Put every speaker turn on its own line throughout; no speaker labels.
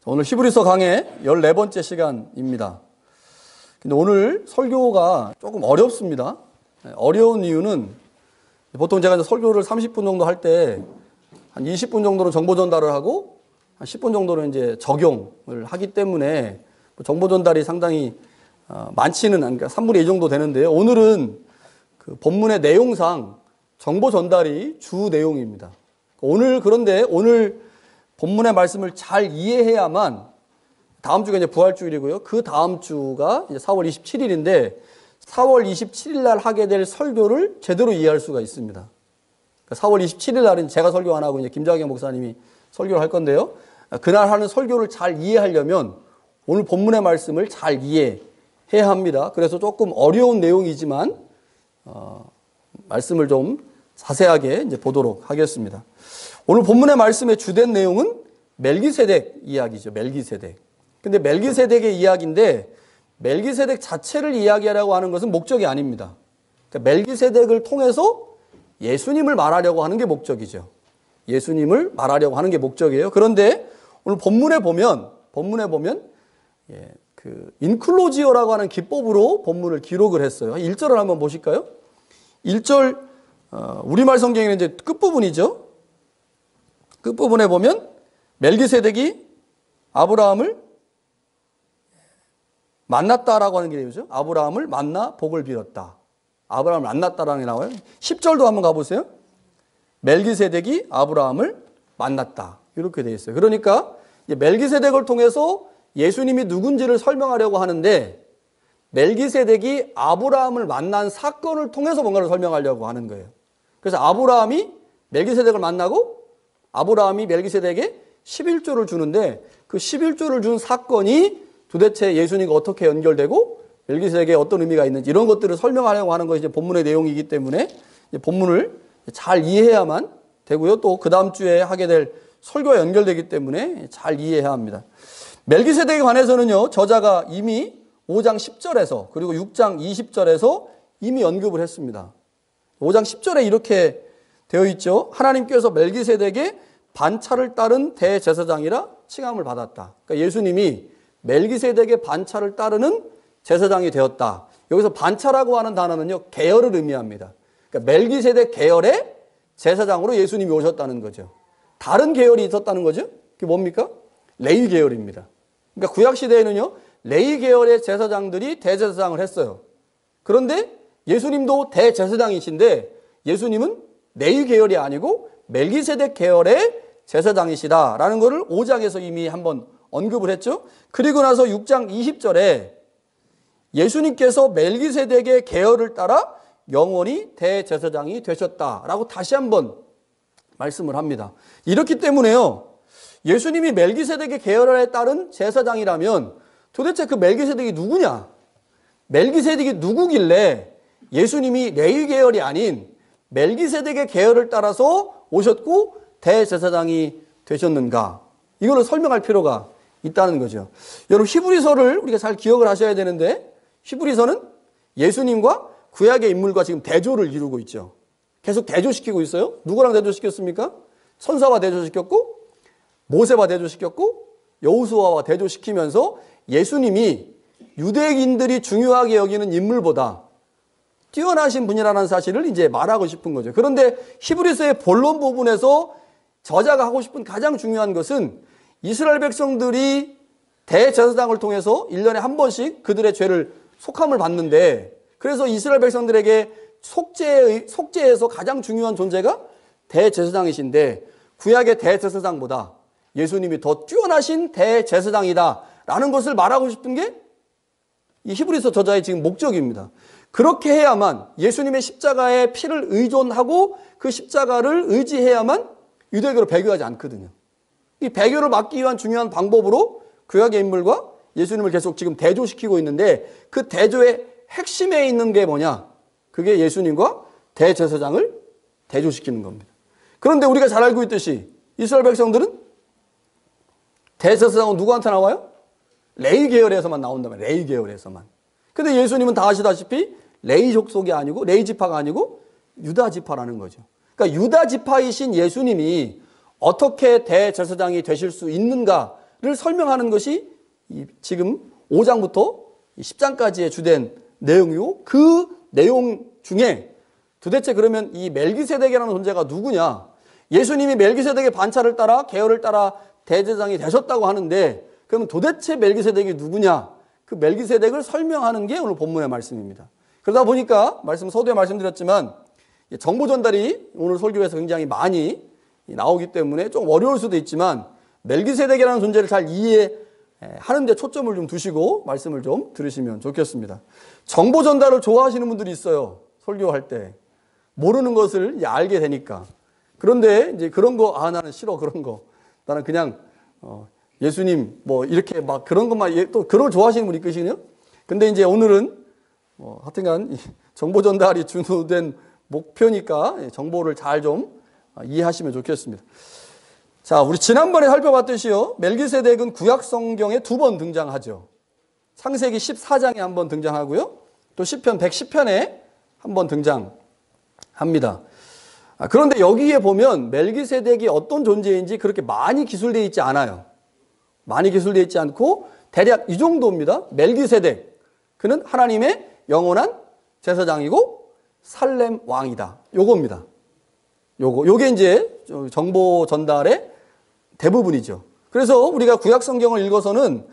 오늘 히브리서 강의 14번째 시간입니다. 근데 오늘 설교가 조금 어렵습니다. 어려운 이유는 보통 제가 설교를 30분 정도 할 때 한 20분 정도는 정보 전달을 하고 한 10분 정도는 이제 적용을 하기 때문에 정보 전달이 상당히 많지는 않으니까 3분의 2 정도 되는데요. 오늘은 그 본문의 내용상 정보 전달이 주 내용입니다. 그런데 오늘 본문의 말씀을 잘 이해해야만 다음 주가 이제 부활주일이고요. 그 다음 주가 이제 4월 27일인데 4월 27일 날 하게 될 설교를 제대로 이해할 수가 있습니다. 4월 27일 날은 제가 설교 안 하고 이제 김자경 목사님이 설교를 할 건데요. 그날 하는 설교를 잘 이해하려면 오늘 본문의 말씀을 잘 이해해야 합니다. 그래서 조금 어려운 내용이지만 말씀을 좀 자세하게 이제 보도록 하겠습니다. 오늘 본문의 말씀의 주된 내용은 멜기세덱 이야기죠. 멜기세덱. 근데 멜기세덱의 이야기인데 멜기세덱 자체를 이야기하려고 하는 것은 목적이 아닙니다. 그러니까 멜기세덱을 통해서 예수님을 말하려고 하는 게 목적이죠. 예수님을 말하려고 하는 게 목적이에요. 그런데 오늘 본문에 보면 그 인클로지어라고 하는 기법으로 본문을 기록을 했어요. 1절을 한번 보실까요? 1절 우리말 성경에는 이제 끝부분이죠. 끝부분에 보면 멜기세덱이 아브라함을 만났다라고 하는 게 되죠. 아브라함을 만나 복을 빌었다. 아브라함을 만났다라는 게 나와요. 10절도 한번 가보세요. 멜기세덱이 아브라함을 만났다. 이렇게 되어 있어요. 그러니까 멜기세덱을 통해서 예수님이 누군지를 설명하려고 하는데 멜기세덱이 아브라함을 만난 사건을 통해서 뭔가를 설명하려고 하는 거예요. 그래서 아브라함이 멜기세덱을 만나고 아브라함이 멜기세덱에게 11조를 주는데 그 11조를 준 사건이 도대체 예수님과 어떻게 연결되고 멜기세덱에 어떤 의미가 있는지 이런 것들을 설명하려고 하는 것이 이제 본문의 내용이기 때문에 본문을 잘 이해해야만 되고요. 또 그 다음 주에 하게 될 설교와 연결되기 때문에 잘 이해해야 합니다. 멜기세덱에 관해서는요, 저자가 이미 5장 10절에서 그리고 6장 20절에서 이미 언급을 했습니다. 5장 10절에 이렇게 되어 있죠. 하나님께서 멜기세덱의 반차를 따른 대제사장이라 칭함을 받았다. 그러니까 예수님이 멜기세덱의 반차를 따르는 제사장이 되었다. 여기서 반차라고 하는 단어는요, 계열을 의미합니다. 그러니까 멜기세덱 계열의 제사장으로 예수님이 오셨다는 거죠. 다른 계열이 있었다는 거죠. 그게 뭡니까? 레위 계열입니다. 그러니까 구약시대에는요, 레위 계열의 제사장들이 대제사장을 했어요. 그런데 예수님도 대제사장이신데 예수님은 레위 계열이 아니고 멜기세덱 계열의 제사장이시다라는 것을 5장에서 이미 한번 언급을 했죠. 그리고 나서 6장 20절에 예수님께서 멜기세덱의 계열을 따라 영원히 대제사장이 되셨다라고 다시 한번 말씀을 합니다. 이렇기 때문에요, 예수님이 멜기세덱의 계열에 따른 제사장이라면 도대체 그 멜기세덱이 누구냐? 멜기세덱이 누구길래 예수님이 레위 계열이 아닌 멜기세덱의 계열을 따라서 오셨고 대제사장이 되셨는가? 이거를 설명할 필요가 있다는 거죠. 여러분, 히브리서를 우리가 잘 기억을 하셔야 되는데 히브리서는 예수님과 구약의 인물과 지금 대조를 이루고 있죠. 계속 대조시키고 있어요. 누구랑 대조시켰습니까? 선사와 대조시켰고 모세와 대조시켰고 여호수아와 대조시키면서 예수님이 유대인들이 중요하게 여기는 인물보다 뛰어나신 분이라는 사실을 이제 말하고 싶은 거죠. 그런데 히브리서의 본론 부분에서 저자가 하고 싶은 가장 중요한 것은 이스라엘 백성들이 대제사장을 통해서 1년에 한 번씩 그들의 죄를 속함을 받는데, 그래서 이스라엘 백성들에게 속죄에서 가장 중요한 존재가 대제사장이신데 구약의 대제사장보다 예수님이 더 뛰어나신 대제사장이다라는 것을 말하고 싶은 게 이 히브리서 저자의 지금 목적입니다. 그렇게 해야만 예수님의 십자가의 피를 의존하고 그 십자가를 의지해야만 유대교로 배교하지 않거든요. 이 배교를 막기 위한 중요한 방법으로 구약의 인물과 예수님을 계속 지금 대조시키고 있는데 그 대조의 핵심에 있는 게 뭐냐? 그게 예수님과 대제사장을 대조시키는 겁니다. 그런데 우리가 잘 알고 있듯이 이스라엘 백성들은 대제사장은 누구한테 나와요? 레위 계열에서만 나온단 말이에요. 레위 계열에서만. 근데 예수님은 다 아시다시피 레위 족속이 아니고 레위 지파가 아니고 유다 지파라는 거죠. 그러니까 유다 지파이신 예수님이 어떻게 대제사장이 되실 수 있는가 설명하는 것이 지금 5장부터 10장까지의 주된 내용이고, 그 내용 중에 도대체 그러면 이 멜기세덱이라는 존재가 누구냐? 예수님이 멜기세덱의 반차를 따라 계열을 따라 대제사장이 되셨다고 하는데, 그러면 도대체 멜기세덱이 누구냐? 그 멜기세덱을 설명하는 게 오늘 본문의 말씀입니다. 그러다 보니까 서두에 말씀드렸지만 정보 전달이 오늘 설교에서 굉장히 많이 나오기 때문에 좀 어려울 수도 있지만, 멜기세덱이라는 존재를 잘 이해하는 데 초점을 좀 두시고 말씀을 좀 들으시면 좋겠습니다. 정보 전달을 좋아하시는 분들이 있어요. 설교할 때 모르는 것을 알게 되니까. 그런데 이제 그런 거, 나는 싫어, 그런 거. 나는 그냥 예수님 뭐 이렇게 막 그런 것만, 또 그런 걸 좋아하시는 분이 있거든요. 근데 이제 오늘은 하여튼간 정보 전달이 주된 목표니까 정보를 잘 좀 이해하시면 좋겠습니다. 자, 우리 지난번에 살펴봤듯이요, 멜기세덱은 구약 성경에 2번 등장하죠. 창세기 14장에 한번 등장하고요, 또 시편 110편에 한번 등장합니다. 그런데 여기에 보면 멜기세덱이 어떤 존재인지 그렇게 많이 기술되어 있지 않아요. 많이 기술되어 있지 않고 대략 이 정도입니다. 멜기세덱, 그는 하나님의 영원한 제사장이고 살렘 왕이다. 요겁니다. 요게 이제 정보 전달의 대부분이죠. 그래서 우리가 구약 성경을 읽어서는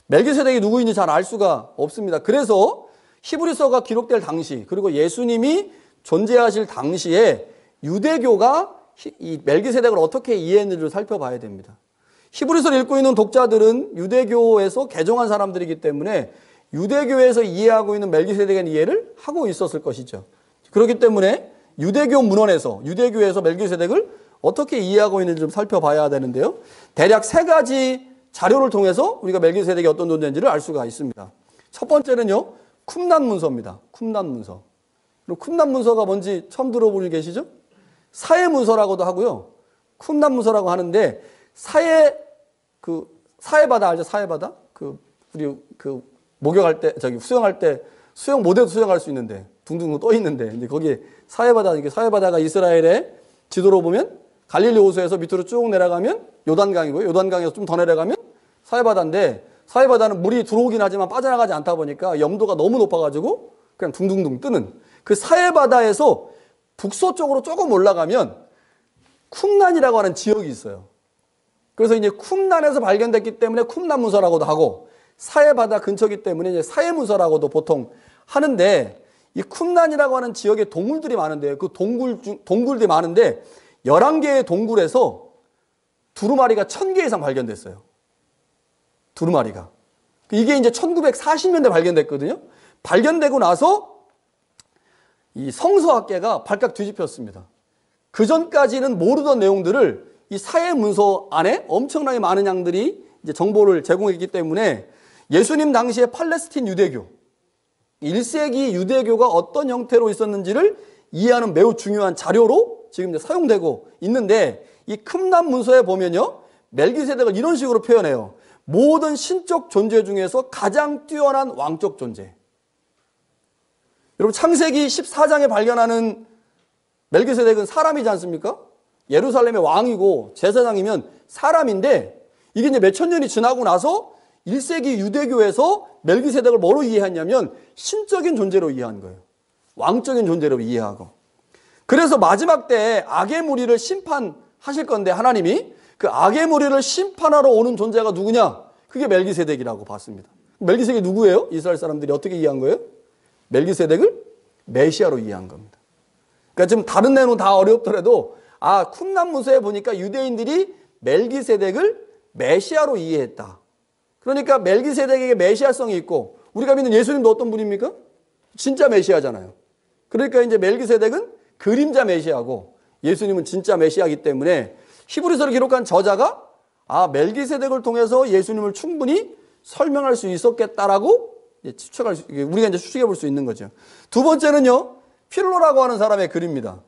멜기세덱이 누구인지 잘 알 수가 없습니다. 그래서 히브리서가 기록될 당시, 그리고 예수님이 존재하실 당시에 유대교가 이 멜기세덱을 어떻게 이해했는지를 살펴봐야 됩니다. 히브리서를 읽고 있는 독자들은 유대교에서 개종한 사람들이기 때문에 유대교에서 이해하고 있는 멜기세덱의 이해를 하고 있었을 것이죠. 그렇기 때문에 유대교 문헌에서, 유대교에서 멜기세덱을 어떻게 이해하고 있는지 좀 살펴봐야 되는데요. 대략 3가지 자료를 통해서 우리가 멜기세덱이 어떤 존재인지를 알 수가 있습니다. 첫 번째는요, 쿰난 문서입니다. 쿰난 문서. 그리고 쿰난 문서가 뭔지 처음 들어본 분 계시죠? 사해 문서라고도 하고요, 쿰난 문서라고 하는데, 사해바다 알죠? 사해바다? 우리 목욕할 때, 수영할 때, 수영 못해도 수영할 수 있는데, 둥둥 떠 있는데, 이제 거기에 사해바다가 이스라엘의 지도로 보면 갈릴리 호수에서 밑으로 쭉 내려가면 요단강이고요. 요단강에서 좀 더 내려가면 사해바다인데, 사해바다는 물이 들어오긴 하지만 빠져나가지 않다 보니까 염도가 너무 높아가지고 그냥 둥둥둥 뜨는 그 사해바다에서 북서쪽으로 조금 올라가면 쿰난이라고 하는 지역이 있어요. 그래서 이제 쿰난에서 발견됐기 때문에 쿰난 문서라고도 하고, 사해바다 근처이기 때문에 이제 사해 문서라고도 보통 하는데, 이 쿰난이라고 하는 지역에 동굴들이 많은데, 그 동굴들이 많은데 11개의 동굴에서 두루마리가 1000개 이상 발견됐어요. 두루마리가. 이게 이제 1940년대 발견됐거든요. 발견되고 나서 이 성서학계가 발칵 뒤집혔습니다. 그 전까지는 모르던 내용들을 이 사해 문서 안에 엄청나게 많은 양들이 이제 정보를 제공했기 때문에 예수님 당시에 팔레스틴 유대교, 1세기 유대교가 어떤 형태로 있었는지를 이해하는 매우 중요한 자료로 지금 이제 사용되고 있는데, 이 쿰난 문서에 보면요, 멜기세덱을 이런 식으로 표현해요. 모든 신적 존재 중에서 가장 뛰어난 왕적 존재. 여러분, 창세기 14장에 발견하는 멜기세덱은 사람이지 않습니까? 예루살렘의 왕이고 제사장이면 사람인데, 이게 이제 몇천 년이 지나고 나서 1세기 유대교에서 멜기세덱을 뭐로 이해했냐면 신적인 존재로 이해한 거예요. 왕적인 존재로 이해하고. 그래서 마지막 때 악의 무리를 심판하실 건데, 하나님이 그 악의 무리를 심판하러 오는 존재가 누구냐? 그게 멜기세덱이라고 봤습니다. 멜기세덱이 누구예요? 이스라엘 사람들이 어떻게 이해한 거예요? 멜기세덱을 메시아로 이해한 겁니다. 그러니까 지금 다른 내용은 다 어렵더라도, 쿰난 문서에 보니까 유대인들이 멜기세덱을 메시아로 이해했다. 그러니까 멜기세덱에게 메시아성이 있고, 우리가 믿는 예수님도 어떤 분입니까? 진짜 메시아잖아요. 그러니까 이제 멜기세덱은 그림자 메시아고 예수님은 진짜 메시아이기 때문에 히브리서를 기록한 저자가 멜기세덱을 통해서 예수님을 충분히 설명할 수 있었겠다라고 우리가 이제 추측해 볼 수 있는 거죠. 두 번째는요, 필로라고 하는 사람의 글입니다.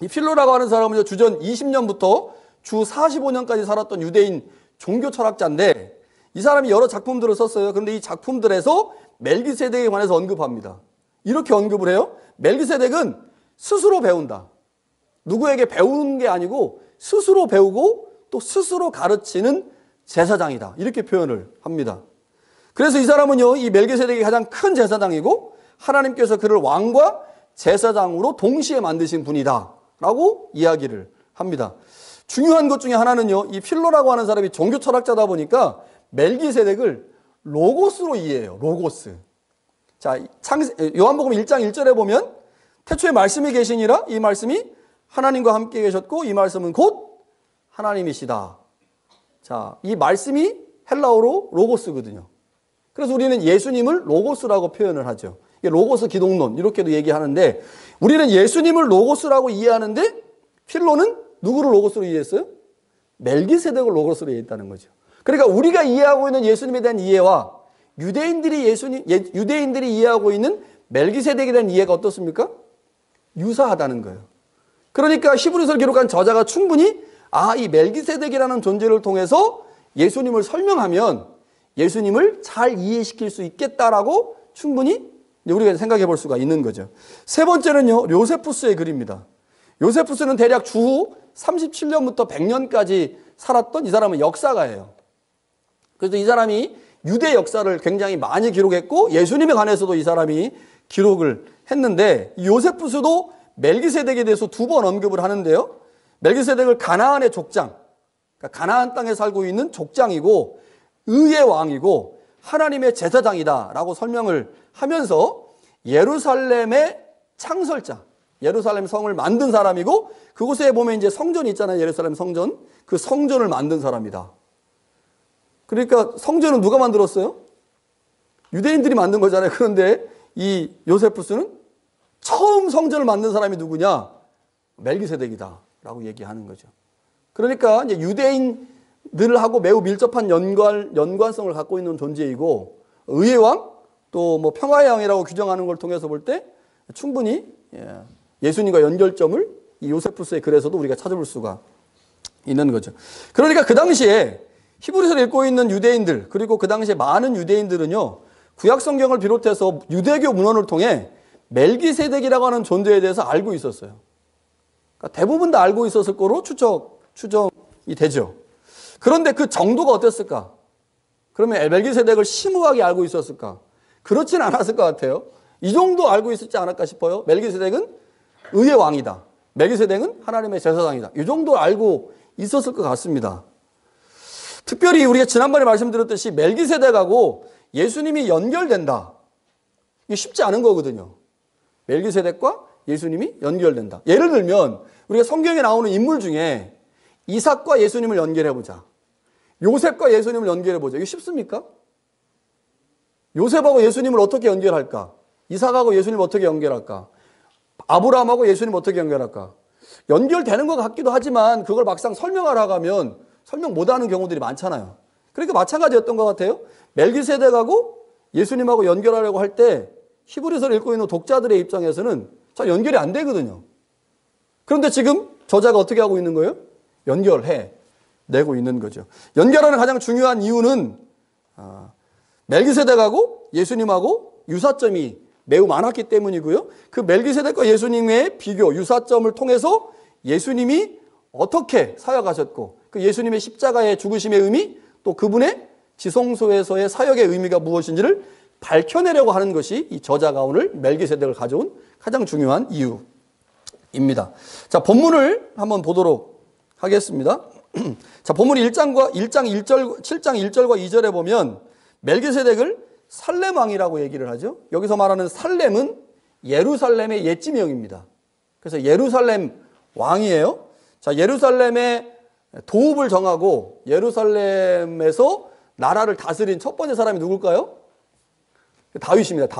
이 필로라고 하는 사람은 주전 20년부터 주 45년까지 살았던 유대인 종교 철학자인데, 이 사람이 여러 작품들을 썼어요. 그런데 이 작품들에서 멜기세덱에 관해서 언급합니다. 이렇게 언급을 해요. 멜기세덱은 스스로 배운다. 누구에게 배우는 게 아니고 스스로 배우고 또 스스로 가르치는 제사장이다. 이렇게 표현을 합니다. 그래서 이 사람은요, 이 멜기세덱이 가장 큰 제사장이고 하나님께서 그를 왕과 제사장으로 동시에 만드신 분이다 라고 이야기를 합니다. 중요한 것 중에 하나는요, 이 필로라고 하는 사람이 종교 철학자다 보니까 멜기세덱을 로고스로 이해해요. 로고스. 자, 요한복음 1장 1절에 보면 태초에 말씀이 계시니라, 이 말씀이 하나님과 함께 계셨고 이 말씀은 곧 하나님이시다. 자, 이 말씀이 헬라어로 로고스거든요. 그래서 우리는 예수님을 로고스라고 표현을 하죠. 이게 로고스 기독론 이렇게도 얘기하는데, 우리는 예수님을 로고스라고 이해하는데 필로는 누구를 로고스로 이해했어요? 멜기세덱을 로고스로 이해했다는 거죠. 그러니까 우리가 이해하고 있는 예수님에 대한 이해와 유대인들이 이해하고 있는 멜기세덱에 대한 이해가 어떻습니까? 유사하다는 거예요. 그러니까 히브리서를 기록한 저자가 충분히 이 멜기세덱이라는 존재를 통해서 예수님을 설명하면 예수님을 잘 이해시킬 수 있겠다라고 충분히 우리가 생각해 볼 수가 있는 거죠. 세 번째는요, 요세푸스의 글입니다. 요세푸스는 대략 주후 37년부터 100년까지 살았던 이 사람은 역사가예요. 그래서 이 사람이 유대 역사를 굉장히 많이 기록했고 예수님에 관해서도 이 사람이 기록을 했는데, 이 요세푸스도 멜기세덱에 대해서 2번 언급을 하는데요. 멜기세덱을 가나안의 족장, 그러니까 가나안 땅에 살고 있는 족장이고 의의 왕이고 하나님의 제사장이다라고 설명을 하면서 예루살렘의 창설자, 예루살렘 성을 만든 사람이고 그곳에 보면 이제 성전이 있잖아요. 예루살렘 성전. 그 성전을 만든 사람이다. 그러니까 성전은 누가 만들었어요? 유대인들이 만든 거잖아요. 그런데 이 요세푸스는 처음 성전을 만든 사람이 누구냐? 멜기세덱이다 라고 얘기하는 거죠. 그러니까 이제 유대인들하고 매우 밀접한 연관성을 갖고 있는 존재이고, 의의 왕, 또 뭐 평화의 왕이라고 규정하는 걸 통해서 볼 때 충분히 예수님과 연결점을 이 요세푸스의 글에서도 우리가 찾아볼 수가 있는 거죠. 그러니까 그 당시에 히브리서를 읽고 있는 유대인들, 그리고 그 당시에 많은 유대인들은요, 구약 성경을 비롯해서 유대교 문헌을 통해 멜기세덱이라고 하는 존재에 대해서 알고 있었어요. 그러니까 대부분 다 알고 있었을 거로 추정이 되죠. 그런데 그 정도가 어땠을까? 그러면 멜기세덱을 심오하게 알고 있었을까? 그렇지는 않았을 것 같아요. 이 정도 알고 있었지 않을까 싶어요. 멜기세덱은 의의 왕이다. 멜기세덱은 하나님의 제사장이다. 이 정도 알고 있었을 것 같습니다. 특별히 우리가 지난번에 말씀드렸듯이 멜기세덱하고 예수님이 연결된다. 이게 쉽지 않은 거거든요. 멜기세덱과 예수님이 연결된다. 예를 들면 우리가 성경에 나오는 인물 중에 이삭과 예수님을 연결해보자. 요셉과 예수님을 연결해보자. 이게 쉽습니까? 요셉하고 예수님을 어떻게 연결할까? 이삭하고 예수님을 어떻게 연결할까? 아브라함하고 예수님을 어떻게 연결할까? 연결되는 것 같기도 하지만 그걸 막상 설명하라고 하면 설명 못하는 경우들이 많잖아요. 그러니까 마찬가지였던 것 같아요. 멜기세덱하고 예수님하고 연결하려고 할 때 히브리서를 읽고 있는 독자들의 입장에서는 잘 연결이 안 되거든요. 그런데 지금 저자가 어떻게 하고 있는 거예요? 연결해 내고 있는 거죠. 연결하는 가장 중요한 이유는 멜기세덱하고 예수님하고 유사점이 매우 많았기 때문이고요. 그 멜기세덱과 예수님의 비교, 유사점을 통해서 예수님이 어떻게 사역하셨고 그 예수님의 십자가의 죽으심의 의미, 또 그분의 지성소에서의 사역의 의미가 무엇인지를 밝혀내려고 하는 것이 이 저자가 오늘 멜기세덱을 가져온 가장 중요한 이유입니다. 자, 본문을 한번 보도록 하겠습니다. 자, 본문 7장 1절과 2절에 보면 멜기세덱을 살렘 왕이라고 얘기를 하죠. 여기서 말하는 살렘은 예루살렘의 옛 지명입니다. 그래서 예루살렘 왕이에요. 자, 예루살렘의 도읍을 정하고 예루살렘에서 나라를 다스린 첫 번째 사람이 누굴까요? 다윗입니다.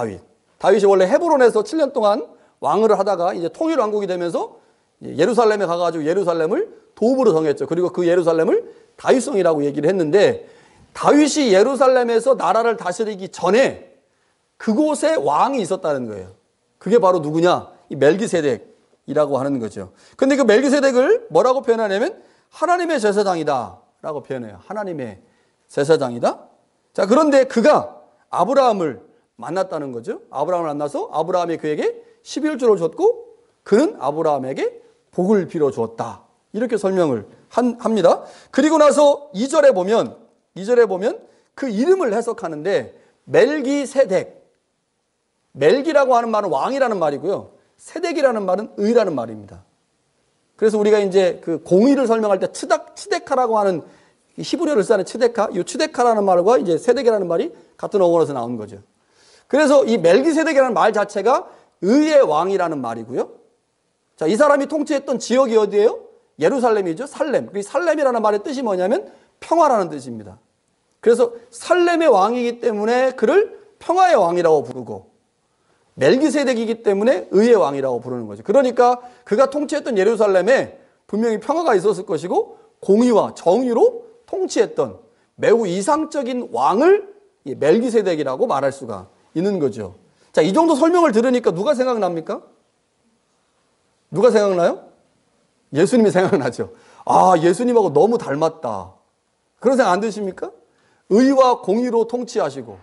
다윗이 원래 헤브론에서 7년 동안 왕을 하다가 이제 통일 왕국이 되면서 예루살렘에 가가지고 예루살렘을 도읍으로 정했죠. 그리고 그 예루살렘을 다윗성이라고 얘기를 했는데, 다윗이 예루살렘에서 나라를 다스리기 전에 그곳에 왕이 있었다는 거예요. 그게 바로 누구냐? 이 멜기세덱이라고 하는 거죠. 근데 그 멜기세덱을 뭐라고 표현하냐면 하나님의 제사장이다 라고 표현해요. 하나님의 제사장이다. 자, 그런데 그가 아브라함을 만났다는 거죠. 아브라함을 만나서 아브라함이 그에게 11조를 줬고 그는 아브라함에게 복을 빌어 주었다. 이렇게 설명을 합니다. 그리고 나서 2절에 보면 2절에 보면 그 이름을 해석하는데 멜기세덱. 멜기라고 하는 말은 왕이라는 말이고요. 세덱이라는 말은 의라는 말입니다. 그래서 우리가 이제 그 공의를 설명할 때 츠데카라고 하는 히브리어를 쓰는 츠데카, 이 츠데카라는 말과 이제 세덱이라는 말이 같은 어원에서 나온 거죠. 그래서 이 멜기세덱이라는 말 자체가 의의 왕이라는 말이고요. 자, 이 사람이 통치했던 지역이 어디예요? 예루살렘이죠. 살렘. 그 살렘이라는 말의 뜻이 뭐냐면 평화라는 뜻입니다. 그래서 살렘의 왕이기 때문에 그를 평화의 왕이라고 부르고 멜기세덱이기 때문에 의의 왕이라고 부르는 거죠. 그러니까 그가 통치했던 예루살렘에 분명히 평화가 있었을 것이고 공의와 정의로 통치했던 매우 이상적인 왕을 멜기세덱이라고 말할 수가 있는 거죠. 자, 이 정도 설명을 들으니까 누가 생각납니까? 누가 생각나요? 예수님이 생각나죠. 아, 예수님하고 너무 닮았다. 그런 생각 안 드십니까? 의와 공의로 통치하시고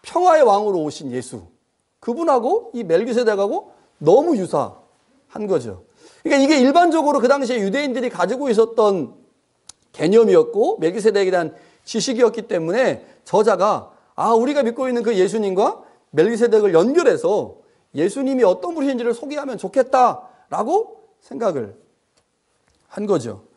평화의 왕으로 오신 예수. 그분하고 이 멜기세덱하고 너무 유사한 거죠. 그러니까 이게 일반적으로 그 당시에 유대인들이 가지고 있었던 개념이었고 멜기세덱에 대한 지식이었기 때문에 저자가 우리가 믿고 있는 그 예수님과 멜기세덱을 연결해서 예수님이 어떤 분이신지를 소개하면 좋겠다라고 생각을 한 거죠.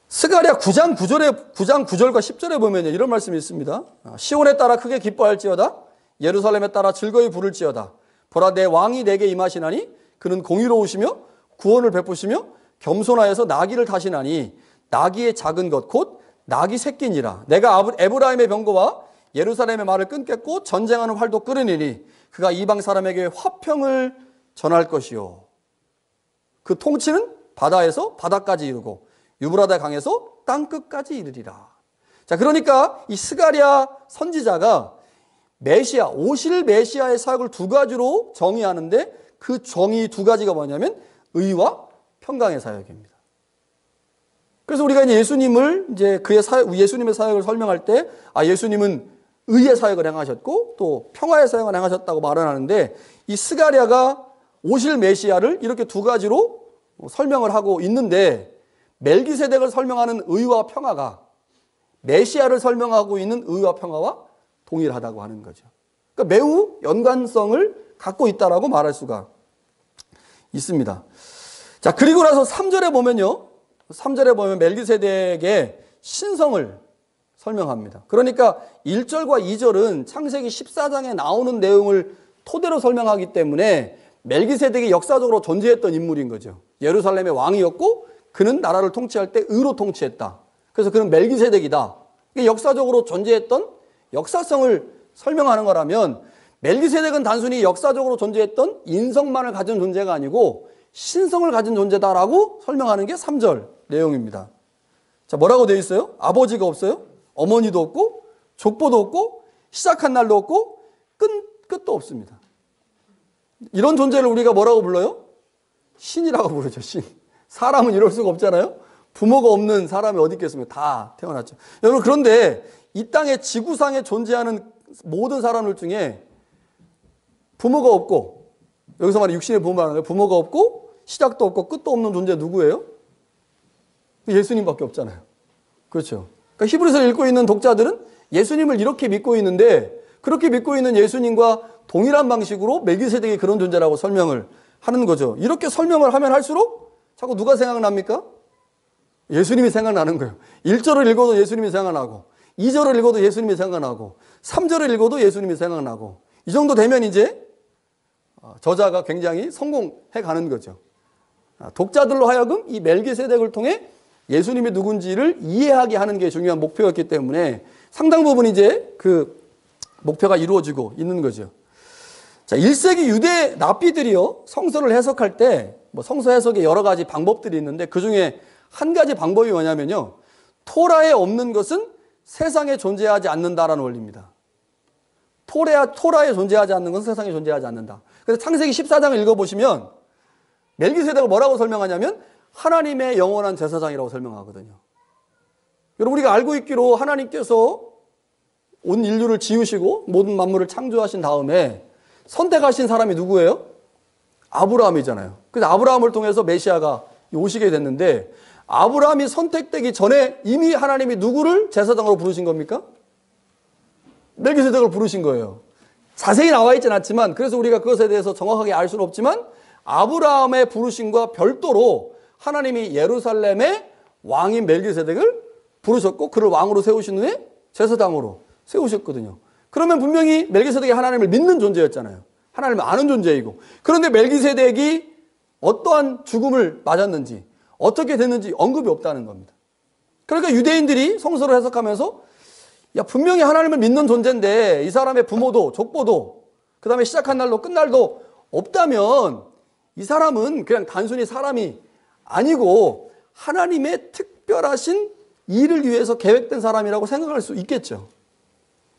스가랴 9장 9절과 10절에 보면 이런 말씀이 있습니다. 시온에 따라 크게 기뻐할지어다. 예루살렘에 따라 즐거이 부를지어다. 보라, 내 왕이 내게 임하시나니 그는 공의로우시며 구원을 베푸시며 겸손하여서 나귀를 타시나니 나귀의 작은 것 곧 나귀 새끼니라. 내가 에브라임의 병거와 예루살렘의 말을 끊겠고 전쟁하는 활도 끊으리니 그가 이방 사람에게 화평을 전할 것이요. 그 통치는 바다에서 바다까지 이르고 유브라데 강에서 땅끝까지 이르리라. 자, 그러니까 이 스가랴 선지자가 메시아, 오실 메시아의 사역을 두 가지로 정의하는데 그 정의 두 가지가 뭐냐면 의와 평강의 사역입니다. 그래서 우리가 이제 예수님을 예수님의 사역을 설명할 때 예수님은 의의 사역을 행하셨고 또 평화의 사역을 행하셨다고 말을 하는데 이 스가랴가 오실 메시아를 이렇게 두 가지로 설명을 하고 있는데 멜기세덱을 설명하는 의와 평화가 메시아를 설명하고 있는 의와 평화와 동일하다고 하는 거죠. 그러니까 매우 연관성을 갖고 있다라고 말할 수가 있습니다. 자, 그리고 나서 3절에 보면 멜기세덱의 신성을 설명합니다. 그러니까 1절과 2절은 창세기 14장에 나오는 내용을 토대로 설명하기 때문에 멜기세덱이 역사적으로 존재했던 인물인 거죠. 예루살렘의 왕이었고 그는 나라를 통치할 때 의로 통치했다. 그래서 그는 멜기세덱이다. 이게 역사적으로 존재했던 역사성을 설명하는 거라면 멜기세덱은 단순히 역사적으로 존재했던 인성만을 가진 존재가 아니고 신성을 가진 존재다라고 설명하는 게 3절 내용입니다. 자, 뭐라고 되어 있어요? 아버지가 없어요? 어머니도 없고 족보도 없고 시작한 날도 없고 끝도 없습니다. 이런 존재를 우리가 뭐라고 불러요? 신이라고 부르죠. 신. 사람은 이럴 수가 없잖아요. 부모가 없는 사람이 어디 있겠습니까? 다 태어났죠. 여러분, 그런데 이 땅에 지구상에 존재하는 모든 사람들 중에 부모가 없고, 여기서 말하는 육신의 부모 말하는 거예요. 부모가 없고 시작도 없고 끝도 없는 존재 누구예요? 예수님밖에 없잖아요. 그렇죠. 그러니까 히브리서를 읽고 있는 독자들은 예수님을 이렇게 믿고 있는데 그렇게 믿고 있는 예수님과 동일한 방식으로 멜기세덱이 그런 존재라고 설명을 하는 거죠. 이렇게 설명을 하면 할수록 자꾸 누가 생각납니까? 예수님이 생각나는 거예요. 1절을 읽어도 예수님이 생각나고 2절을 읽어도 예수님이 생각나고 3절을 읽어도 예수님이 생각나고 이 정도 되면 이제 저자가 굉장히 성공해 가는 거죠. 독자들로 하여금 이 멜기세덱을 통해 예수님이 누군지를 이해하게 하는 게 중요한 목표였기 때문에 상당 부분 이제 그 목표가 이루어지고 있는 거죠. 자, 1세기 유대 랍비들이요, 성서를 해석할 때 성서 해석에 여러 가지 방법들이 있는데 그 중에 한 가지 방법이 뭐냐면요, 토라에 없는 것은 세상에 존재하지 않는다라는 원리입니다. 토라에 존재하지 않는 것은 세상에 존재하지 않는다. 그래서 창세기 14장을 읽어보시면 멜기세덱을 뭐라고 설명하냐면 하나님의 영원한 제사장이라고 설명하거든요. 여러분, 우리가 알고 있기로 하나님께서 온 인류를 지으시고 모든 만물을 창조하신 다음에 선택하신 사람이 누구예요? 아브라함이잖아요. 그래서 아브라함을 통해서 메시아가 오시게 됐는데 아브라함이 선택되기 전에 이미 하나님이 누구를 제사장으로 부르신 겁니까? 멜기세덱을 부르신 거예요. 자세히 나와 있진 않지만, 그래서 우리가 그것에 대해서 정확하게 알 수는 없지만, 아브라함의 부르심과 별도로 하나님이 예루살렘의 왕인 멜기세덱을 부르셨고, 그를 왕으로 세우신 후에 제사장으로 세우셨거든요. 그러면 분명히 멜기세덱이 하나님을 믿는 존재였잖아요. 하나님을 아는 존재이고. 그런데 멜기세덱이 어떠한 죽음을 맞았는지, 어떻게 됐는지 언급이 없다는 겁니다. 그러니까 유대인들이 성서를 해석하면서, 야, 분명히 하나님을 믿는 존재인데 이 사람의 부모도 족보도 그 다음에 시작한 날도 끝날도 없다면 이 사람은 그냥 단순히 사람이 아니고 하나님의 특별하신 일을 위해서 계획된 사람이라고 생각할 수 있겠죠.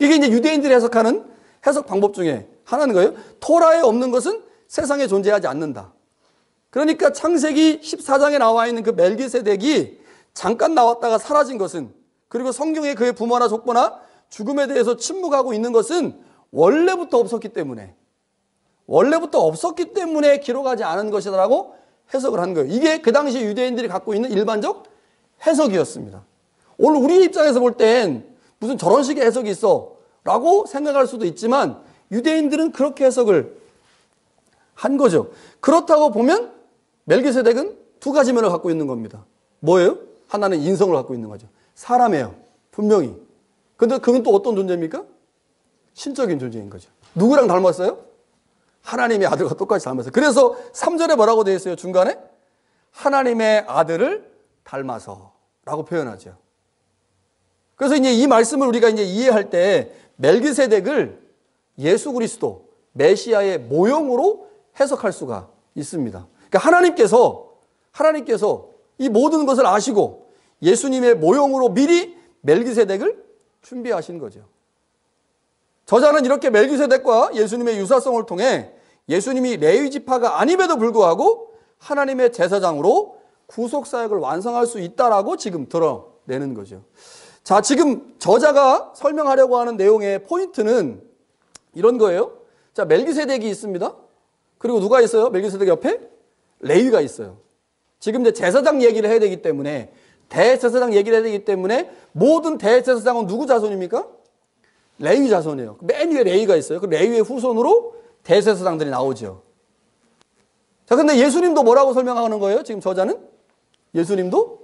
이게 이제 유대인들이 해석하는 해석 방법 중에 하나인 거예요. 토라에 없는 것은 세상에 존재하지 않는다. 그러니까 창세기 14장에 나와 있는 그 멜기세덱이 잠깐 나왔다가 사라진 것은, 그리고 성경에 그의 부모나 족보나 죽음에 대해서 침묵하고 있는 것은 원래부터 없었기 때문에 기록하지 않은 것이라고 해석을 한 거예요. 이게 그 당시 유대인들이 갖고 있는 일반적 해석이었습니다. 오늘 우리 입장에서 볼 땐 무슨 저런 식의 해석이 있어 라고 생각할 수도 있지만, 유대인들은 그렇게 해석을 한 거죠. 그렇다고 보면 멜기세덱은 두 가지 면을 갖고 있는 겁니다. 뭐예요? 하나는 인성을 갖고 있는 거죠. 사람이에요. 분명히. 근데 그건 또 어떤 존재입니까? 신적인 존재인 거죠. 누구랑 닮았어요? 하나님의 아들과 똑같이 닮았어요. 그래서 3절에 뭐라고 되어 있어요? 중간에? 하나님의 아들을 닮아서 라고 표현하죠. 그래서 이제 이 말씀을 우리가 이제 이해할 때 멜기세덱을 예수 그리스도, 메시아의 모형으로 해석할 수가 있습니다. 그러니까 하나님께서 이 모든 것을 아시고 예수님의 모형으로 미리 멜기세덱을 준비하신 거죠. 저자는 이렇게 멜기세덱과 예수님의 유사성을 통해 예수님이 레위 지파가 아님에도 불구하고 하나님의 제사장으로 구속 사역을 완성할 수 있다라고 지금 드러내는 거죠. 자, 지금 저자가 설명하려고 하는 내용의 포인트는 이런 거예요. 자, 멜기세덱이 있습니다. 그리고 누가 있어요? 멜기세덱 옆에 레위가 있어요. 지금 이제 제사장 얘기를 해야 되기 때문에, 대제사장 얘기를 해야 되기 때문에, 모든 대제사장은 누구 자손입니까? 레위 자손이에요. 맨 위에 레위가 있어요. 그 레위의 후손으로 대제사장들이 나오죠. 자, 근데 예수님도 뭐라고 설명하는 거예요? 지금 저자는? 예수님도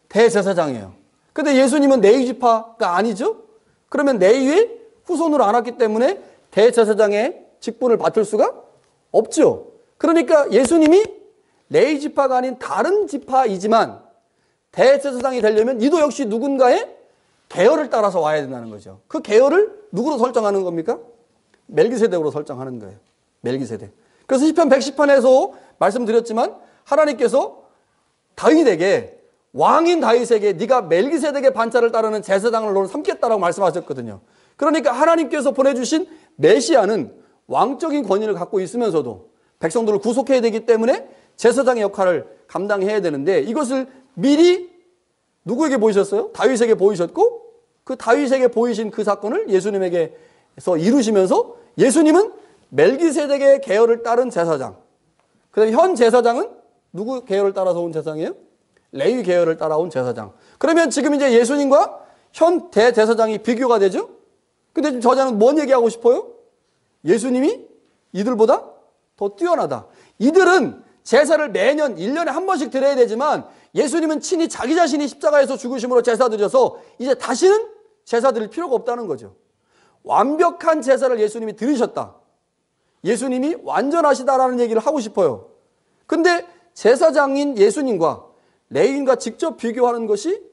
대제사장이에요. 근데 예수님은 레위 지파가 아니죠? 그러면 레위의 후손으로 안 왔기 때문에 대제사장의 직분을 맡을 수가 없죠. 그러니까 예수님이 레위 지파가 아닌 다른 지파이지만 대제사장이 되려면 이도 역시 누군가의 계열을 따라서 와야 된다는 거죠. 그 계열을 누구로 설정하는 겁니까? 멜기세덱으로 설정하는 거예요. 멜기세덱. 그래서 시편 110편에서 말씀드렸지만 하나님께서 다윗에게, 왕인 다윗에게 네가 멜기세덱의 반차를 따르는 제사장을 너를 삼겠다라고 말씀하셨거든요. 그러니까 하나님께서 보내주신 메시아는 왕적인 권위를 갖고 있으면서도 백성들을 구속해야 되기 때문에 제사장의 역할을 감당해야 되는데, 이것을 미리 누구에게 보이셨어요? 다윗에게 보이셨고, 그 다윗에게 보이신 그 사건을 예수님에게서 이루시면서 예수님은 멜기세덱의 계열을 따른 제사장, 그 다음에 현 제사장은 누구 계열을 따라서 온 제사장이에요? 레위 계열을 따라온 제사장. 그러면 지금 이제 예수님과 현 대제사장이 비교가 되죠? 근데 지금 저자는 뭔 얘기하고 싶어요? 예수님이 이들보다 더 뛰어나다. 이들은 제사를 매년 1년에 한 번씩 드려야 되지만 예수님은 친히 자기 자신이 십자가에서 죽으심으로 제사 드려서 이제 다시는 제사 드릴 필요가 없다는 거죠. 완벽한 제사를 예수님이 드리셨다. 예수님이 완전하시다라는 얘기를 하고 싶어요. 근데 제사장인 예수님과 레위인과 직접 비교하는 것이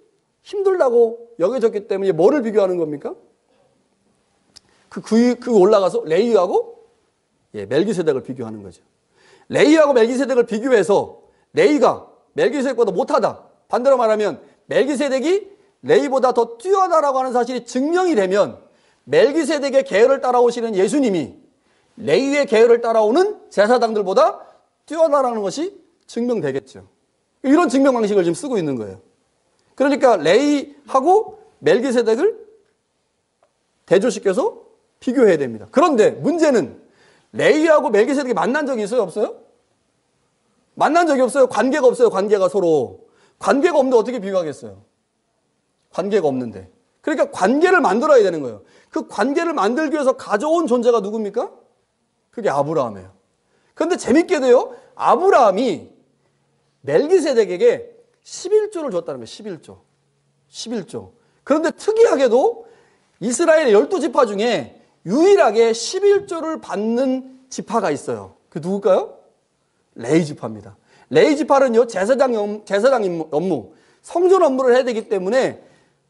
힘들다고 여겨졌기 때문에 뭐를 비교하는 겁니까? 그 올라가서 레위하고 멜기세덱을 비교하는 거죠. 레위하고 멜기세덱을 비교해서 레위가 멜기세덱보다 못하다, 반대로 말하면 멜기세덱이 레위보다 더 뛰어나다라고 하는 사실이 증명이 되면 멜기세덱의 계열을 따라오시는 예수님이 레위의 계열을 따라오는 제사장들보다 뛰어나다는 것이 증명되겠죠. 이런 증명 방식을 지금 쓰고 있는 거예요. 그러니까 레위하고 멜기세덱을 대조시켜서 비교해야 됩니다. 그런데 문제는 레위하고 멜기세덱이 만난 적이 있어요? 없어요? 만난 적이 없어요. 관계가 없어요. 관계가 서로. 관계가 없는데 어떻게 비교하겠어요? 관계가 없는데. 그러니까 관계를 만들어야 되는 거예요. 그 관계를 만들기 위해서 가져온 존재가 누굽니까? 그게 아브라함이에요. 그런데 재밌게도요, 아브라함이 멜기세덱에게 11조를 줬다는 거예요. 11조. 11조. 그런데 특이하게도 이스라엘의 12지파 중에 유일하게 11조를 받는 지파가 있어요. 그 누굴까요? 레위 지파입니다. 레위 지파는요, 제사장 업무, 성전 업무를 해야 되기 때문에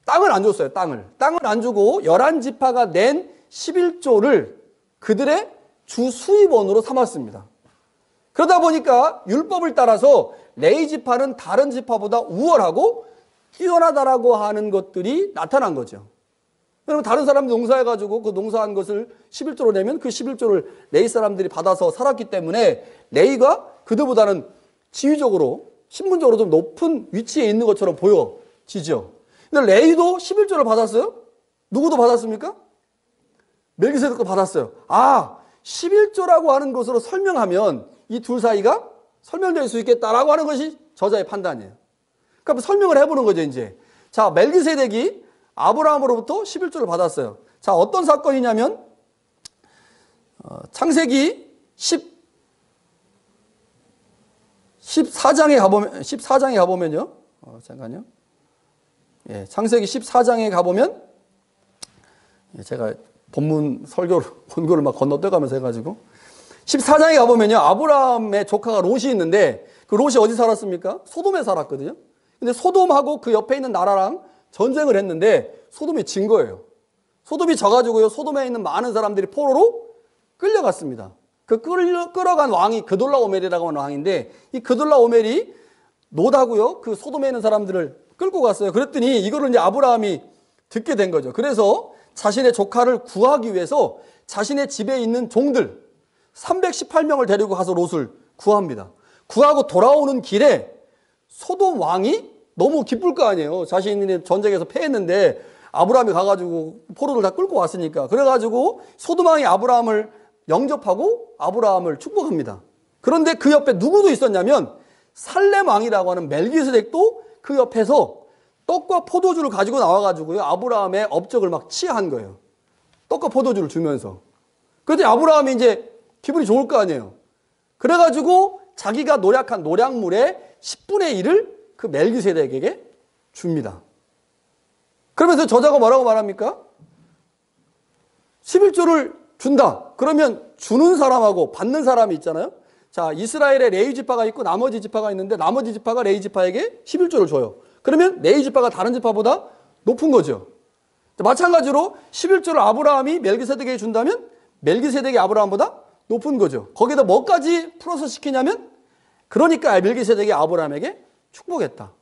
땅을 안 줬어요. 땅을 안 주고 11지파가 낸 11조를 그들의 주 수입원으로 삼았습니다. 그러다 보니까 율법을 따라서 레위 지파는 다른 지파보다 우월하고 뛰어나다라고 하는 것들이 나타난 거죠. 여러분, 다른 사람이 농사해가지고 그 농사한 것을 11조로 내면 그 11조를 레위 사람들이 받아서 살았기 때문에 레위가 그들보다는 지위적으로, 신분적으로 좀 높은 위치에 있는 것처럼 보여지죠. 근데 레위도 11조를 받았어요? 누구도 받았습니까? 멜기세덱도 받았어요. 11조라고 하는 것으로 설명하면 이 둘 사이가 설명될 수 있겠다라고 하는 것이 저자의 판단이에요. 그러니까 설명을 해보는 거죠, 이제. 자, 멜기세덱이 아브라함으로부터 11조를 받았어요. 자, 어떤 사건이냐면, 창세기 14장에 가보면요. 잠깐요. 예, 창세기 14장에 가보면, 제가 본문 본교를 막 건너뛰어가면서 해가지고, 14장에 가보면요, 아브라함의 조카가 롯이 있는데, 그 롯이 어디 살았습니까? 소돔에 살았거든요. 근데 소돔하고 그 옆에 있는 나라랑 전쟁을 했는데, 소돔이 진 거예요. 소돔이 져가지고요, 소돔에 있는 많은 사람들이 포로로 끌려갔습니다. 그 끌어간 왕이 그돌라오멜이라고 하는 왕인데, 이 그돌라오멜이 롯하고요, 그 소돔에 있는 사람들을 끌고 갔어요. 그랬더니 이거를 이제 아브라함이 듣게 된 거죠. 그래서 자신의 조카를 구하기 위해서 자신의 집에 있는 종들 318명을 데리고 가서 롯을 구합니다. 구하고 돌아오는 길에 소돔 왕이 너무 기쁠 거 아니에요. 자신이 전쟁에서 패했는데 아브라함이 가가지고 포로들 다 끌고 왔으니까. 그래가지고 소돔 왕이 아브라함을 영접하고 아브라함을 축복합니다. 그런데 그 옆에 누구도 있었냐면 살렘 왕이라고 하는 멜기세덱도 그 옆에서 떡과 포도주를 가지고 나와가지고요, 아브라함의 업적을 막 치하한 거예요. 떡과 포도주를 주면서. 그런데 아브라함이 이제 기분이 좋을 거 아니에요. 그래가지고 자기가 노력한 노량물의 10분의 1을 그 멜기세덱에게 줍니다. 그러면서 저자가 뭐라고 말합니까? 11조를 준다. 그러면 주는 사람하고 받는 사람이 있잖아요. 자, 이스라엘에 레위 지파가 있고 나머지 지파가 있는데 나머지 지파가 레위 지파에게 11조를 줘요. 그러면 레위 지파가 다른 지파보다 높은 거죠. 마찬가지로 11조를 아브라함이 멜기세덱에게 준다면 멜기세덱이 아브라함보다 높은 거죠. 거기다 뭐까지 플러스 시키냐면, 그러니까 멜기세덱이 아브라함에게 축복했다.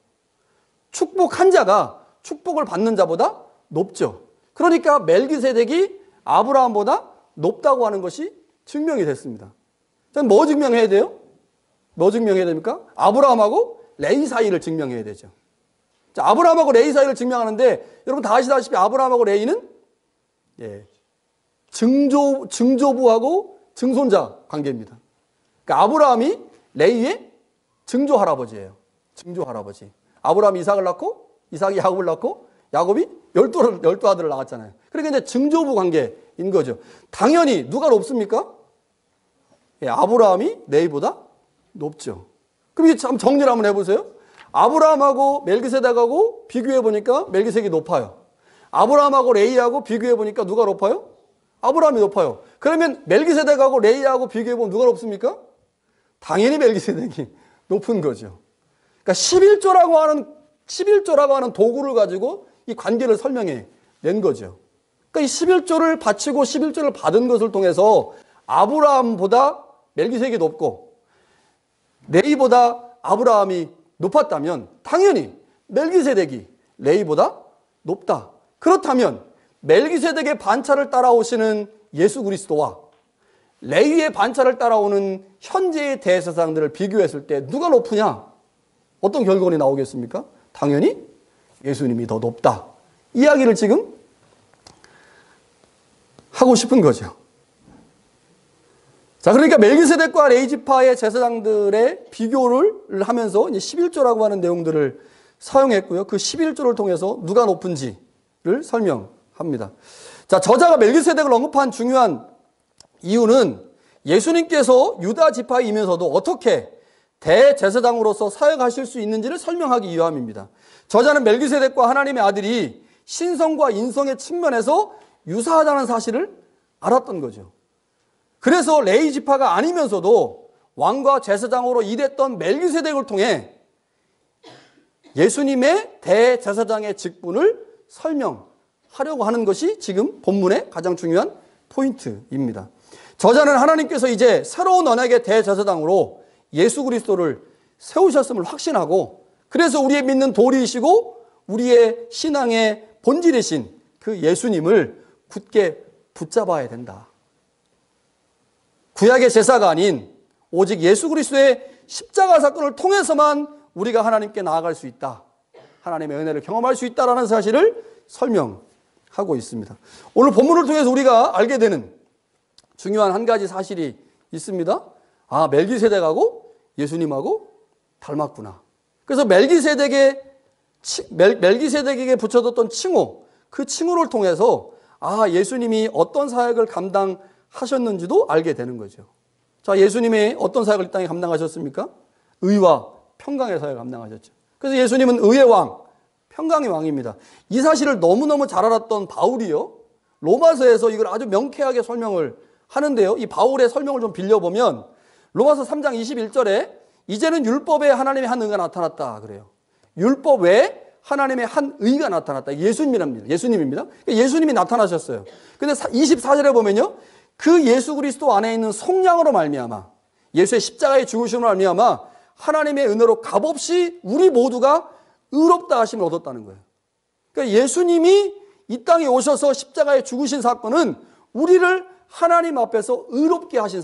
축복한 자가 축복을 받는 자보다 높죠. 그러니까 멜기세덱이 아브라함보다 높다고 하는 것이 증명이 됐습니다. 뭐 증명해야 돼요? 뭐 증명해야 됩니까? 아브라함하고 레위 사이를 증명해야 되죠. 자, 아브라함하고 레위 사이를 증명하는데, 여러분 다 아시다시피 아브라함하고 레위는 증조부하고 증손자 관계입니다. 그러니까 아브라함이 레위의 증조 할아버지예요. 증조 할아버지. 아브라함이 이삭을 낳고 이삭이 야곱을 낳고 야곱이 12아들을 낳았잖아요. 그러니까 이제 증조부 관계인 거죠. 당연히 누가 높습니까? 아브라함이 레위보다 높죠. 그럼 이게 참 정리를 한번 해보세요. 아브라함하고 멜기세덱하고 비교해보니까 멜기세덱이 높아요. 아브라함하고 레위하고 비교해보니까 누가 높아요? 아브라함이 높아요. 그러면 멜기세덱하고 레위하고 비교해보면 누가 높습니까? 당연히 멜기세덱이 높은 거죠. 그러니까 11조라고 하는 도구를 가지고 이 관계를 설명해 낸 거죠. 그러니까 이 11조를 바치고 11조를 받은 것을 통해서 아브라함보다 멜기세덱이 높고 레위보다 아브라함이 높았다면 당연히 멜기세덱이 레위보다 높다. 그렇다면 멜기세덱의 반차를 따라오시는 예수 그리스도와 레위의 반차를 따라오는 현재의 대제사장들을 비교했을 때 누가 높으냐? 어떤 결론이 나오겠습니까? 당연히 예수님이 더 높다. 이야기를 지금 하고 싶은 거죠. 자, 그러니까 멜기세덱과 레위지파의 제사장들의 비교를 하면서 이제 11조라고 하는 내용들을 사용했고요. 그 11조를 통해서 누가 높은지를 설명합니다. 자, 저자가 멜기세덱을 언급한 중요한 이유는 예수님께서 유다 지파이면서도 어떻게 대제사장으로서 사역하실 수 있는지를 설명하기 위함입니다. 저자는 멜기세덱과 하나님의 아들이 신성과 인성의 측면에서 유사하다는 사실을 알았던 거죠. 그래서 레위 지파가 아니면서도 왕과 제사장으로 일했던 멜기세덱을 통해 예수님의 대제사장의 직분을 설명하려고 하는 것이 지금 본문의 가장 중요한 포인트입니다. 저자는 하나님께서 이제 새로운 언약의 대제사장으로 예수 그리스도를 세우셨음을 확신하고, 그래서 우리의 믿는 도리이시고 우리의 신앙의 본질이신 그 예수님을 굳게 붙잡아야 된다. 구약의 제사가 아닌 오직 예수 그리스도의 십자가 사건을 통해서만 우리가 하나님께 나아갈 수 있다. 하나님의 은혜를 경험할 수 있다라는 사실을 설명하고 있습니다. 오늘 본문을 통해서 우리가 알게 되는 중요한 한 가지 사실이 있습니다. 아, 멜기세덱하고 예수님하고 닮았구나. 그래서 멜기세덱에게 붙여뒀던 칭호, 그 칭호를 통해서 아, 예수님이 어떤 사역을 감당하셨는지도 알게 되는 거죠. 자, 예수님이 어떤 사역을 이 땅에 감당하셨습니까? 의와 평강의 사역을 감당하셨죠. 그래서 예수님은 의의 왕, 평강의 왕입니다. 이 사실을 너무너무 잘 알았던 바울이요, 로마서에서 이걸 아주 명쾌하게 설명을 하는데요. 이 바울의 설명을 좀 빌려보면 로마서 3장 21절에 이제는 율법에 하나님의 한 의가 나타났다 그래요. 율법 외에 하나님의 한 의가 나타났다. 예수님입니다. 예수님이 나타나셨어요. 근데 24절에 보면요, 그 예수 그리스도 안에 있는 속량으로 말미암아, 예수의 십자가의 죽으심으로 말미암아 하나님의 은혜로 값없이 우리 모두가 의롭다 하심을 얻었다는 거예요. 그러니까 예수님이 이 땅에 오셔서 십자가에 죽으신 사건은 우리를 하나님 앞에서 의롭게 하신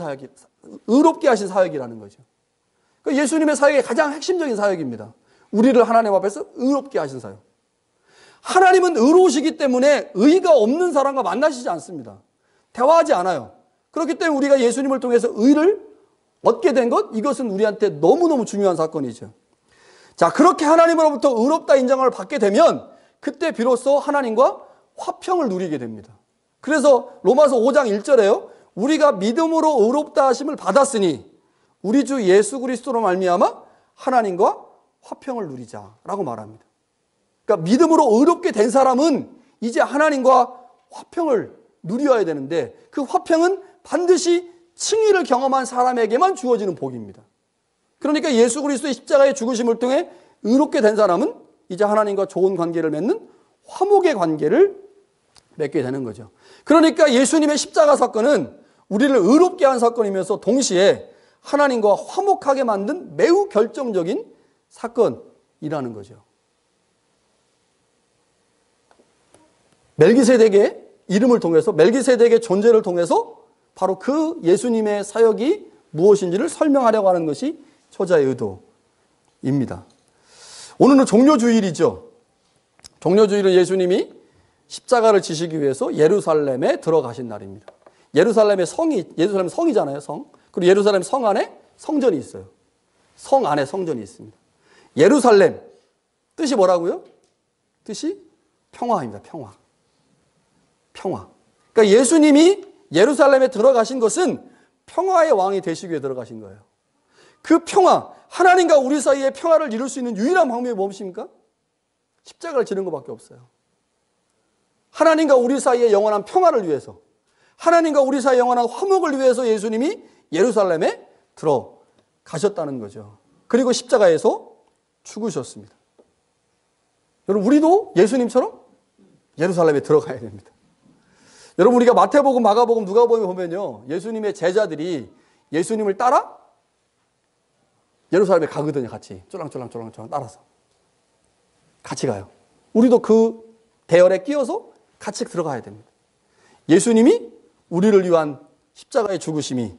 사역이라는 거죠. 그러니까 예수님의 사역의 가장 핵심적인 사역입니다. 우리를 하나님 앞에서 의롭게 하신 사역. 하나님은 의로우시기 때문에 의가 없는 사람과 만나시지 않습니다. 대화하지 않아요. 그렇기 때문에 우리가 예수님을 통해서 의를 얻게 된 것, 이것은 우리한테 너무너무 중요한 사건이죠. 자, 그렇게 하나님으로부터 의롭다 인정을 받게 되면 그때 비로소 하나님과 화평을 누리게 됩니다. 그래서 로마서 5장 1절에요. 우리가 믿음으로 의롭다 하심을 받았으니 우리 주 예수 그리스도로 말미암아 하나님과 화평을 누리자라고 말합니다. 그러니까 믿음으로 의롭게 된 사람은 이제 하나님과 화평을 누려야 되는데, 그 화평은 반드시 칭의를 경험한 사람에게만 주어지는 복입니다. 그러니까 예수 그리스도의 십자가의 죽으심을 통해 의롭게 된 사람은 이제 하나님과 좋은 관계를 맺는 화목의 관계를 맺게 되는 거죠. 그러니까 예수님의 십자가 사건은 우리를 의롭게 한 사건이면서 동시에 하나님과 화목하게 만든 매우 결정적인 사건이라는 거죠. 멜기세덱의 이름을 통해서, 멜기세덱의 존재를 통해서 바로 그 예수님의 사역이 무엇인지를 설명하려고 하는 것이 저자의 의도입니다. 오늘은 종료주일이죠. 종료주일은 예수님이 십자가를 지시기 위해서 예루살렘에 들어가신 날입니다. 예루살em 성이잖아요, 성. 그리고 예루살렘 성 안에 성전이 있어요. 성 안에 성전이 있습니다. 예루살렘, 뜻이 뭐라고요? 뜻이 평화입니다. 평화. 그러니까 예수님이 예루살렘에 들어가신 것은 평화의 왕이 되시기 위해 들어가신 거예요. 그 평화, 하나님과 우리 사이의 평화를 이룰 수 있는 유일한 방법이 무엇입니까? 십자가를 지는 것밖에 없어요. 하나님과 우리 사이의 영원한 평화를 위해서, 하나님과 우리 사이의 영원한 화목을 위해서 예수님이 예루살렘에 들어가셨다는 거죠. 그리고 십자가에서 죽으셨습니다. 여러분, 우리도 예수님처럼 예루살렘에 들어가야 됩니다. 여러분, 우리가 마태복음, 마가복음, 누가복음에 보면요, 예수님의 제자들이 예수님을 따라 예루살렘에 가거든요. 같이 쫄랑쫄랑 따라서 같이 가요. 우리도 그 대열에 끼어서 같이 들어가야 됩니다. 예수님이 우리를 위한 십자가의 죽으심이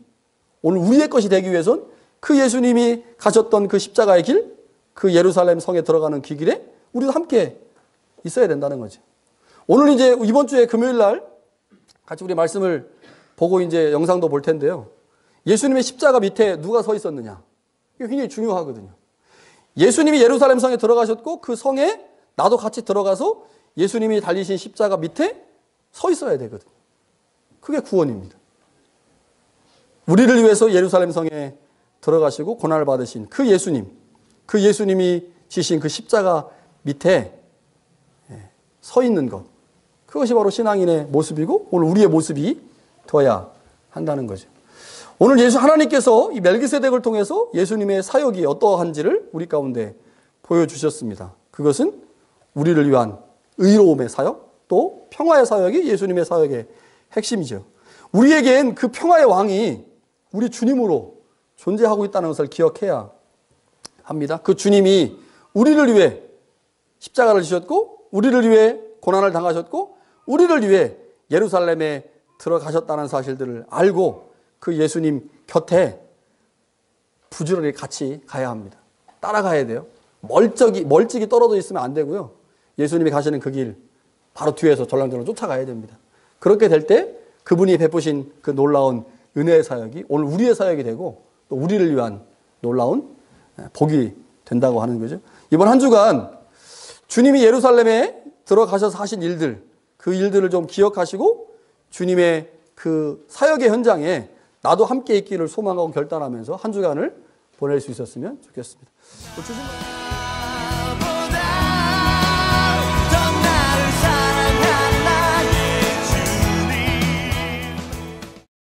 오늘 우리의 것이 되기 위해선 그 예수님이 가셨던 그 십자가의 길, 그 예루살렘 성에 들어가는 그 길에 우리도 함께 있어야 된다는 거죠. 오늘 이제 이번 주에 금요일 날 같이 우리 말씀을 보고 이제 영상도 볼 텐데요. 예수님의 십자가 밑에 누가 서 있었느냐? 이게 굉장히 중요하거든요. 예수님이 예루살렘 성에 들어가셨고 그 성에 나도 같이 들어가서 예수님이 달리신 십자가 밑에 서 있어야 되거든요. 그게 구원입니다. 우리를 위해서 예루살렘 성에 들어가시고 고난을 받으신 그 예수님이 지신 그 십자가 밑에 서 있는 것, 그것이 바로 신앙인의 모습이고 오늘 우리의 모습이 되어야 한다는 거죠. 오늘 하나님께서 이 멜기세덱을 통해서 예수님의 사역이 어떠한지를 우리 가운데 보여주셨습니다. 그것은 우리를 위한 의로움의 사역, 또 평화의 사역이 예수님의 사역의 핵심이죠. 우리에겐 그 평화의 왕이 우리 주님으로 존재하고 있다는 것을 기억해야 합니다. 그 주님이 우리를 위해 십자가를 지셨고 우리를 위해 고난을 당하셨고 우리를 위해 예루살렘에 들어가셨다는 사실들을 알고 그 예수님 곁에 부지런히 같이 가야 합니다. 따라가야 돼요. 멀찍이 떨어져 있으면 안 되고요. 예수님이 가시는 그 길 바로 뒤에서 절랑절랑 쫓아가야 됩니다. 그렇게 될 때 그분이 베푸신 그 놀라운 은혜의 사역이 오늘 우리의 사역이 되고 또 우리를 위한 놀라운 복이 된다고 하는 거죠. 이번 한 주간 주님이 예루살렘에 들어가셔서 하신 일들, 그 일들을 좀 기억하시고 주님의 그 사역의 현장에 나도 함께 있기를 소망하고 결단하면서 한 주간을 보낼 수 있었으면 좋겠습니다.